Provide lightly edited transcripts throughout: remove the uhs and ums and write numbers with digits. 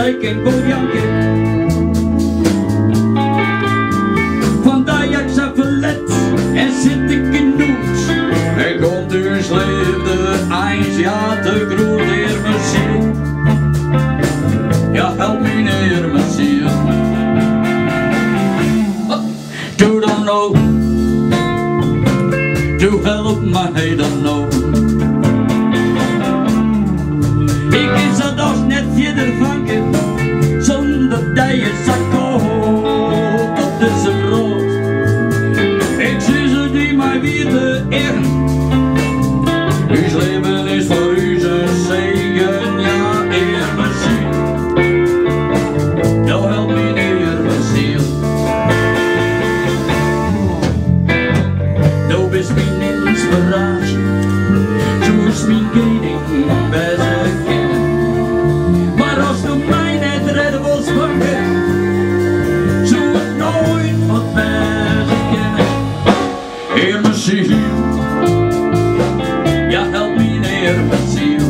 dijk en Bojanke. Van Ajax aan Verlet en zit ik in Noes. En komt dus leefde eens, ja te groot heer mijn ziel. Ja help me neer mijn ziel. You don't know, you help mij dan know. Ik is dat als net verder vangen, zonder dat je zak koopt op deze brood. Ik zie ze die mij weer te eren. Uw leven is voor u een zegen, ja eer mijn ziel. Nou help me neer mijn ziel. Nou bist mijn inspiratie, zo is mijn kleding bij ze kennen. Maar als du mij net redden wil spanken, zo het nooit wat bij ze kennen. Heer mijn ziel, ja help me neer mijn ziel.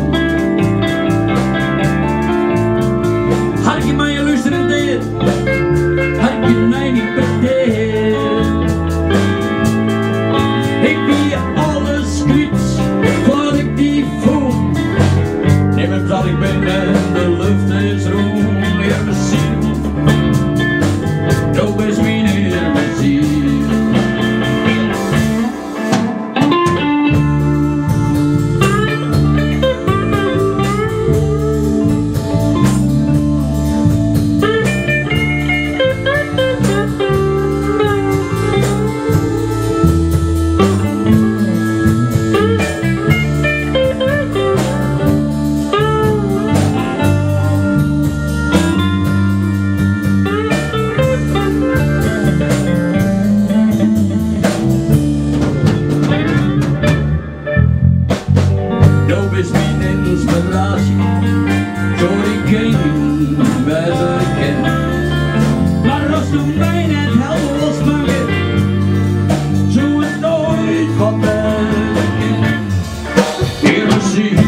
Had je mij luisteren deed, had je mij niet bedeeld. Ik wie alles kwijt, wat ik die voel. Neem het dat ik ben en de lucht is roem. Heer mijn ziel, nou is mijn Heer mijn ziel. Nou is mijn inspiratie, zo ik geen bij ze ken. Maar als du mij net helpen wil spangen, zo het nooit wat bij ze ken. Heer mijn ziel,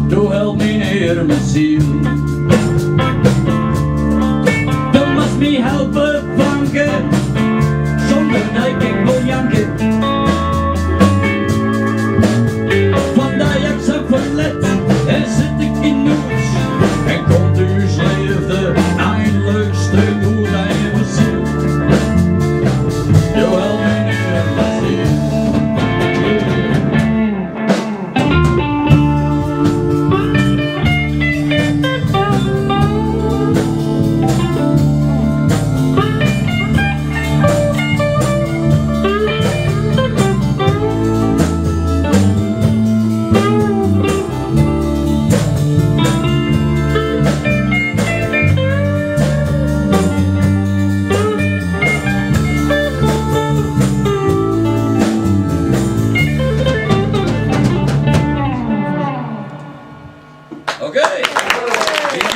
doe help me neer mijn ziel. Du moest me helpen vangen, zonder dat ik wil janken. En zit ik in Noes en komt uw leefde eindelijk stuk door in mijn ziel. Jo help me neer mijn ziel. Okay.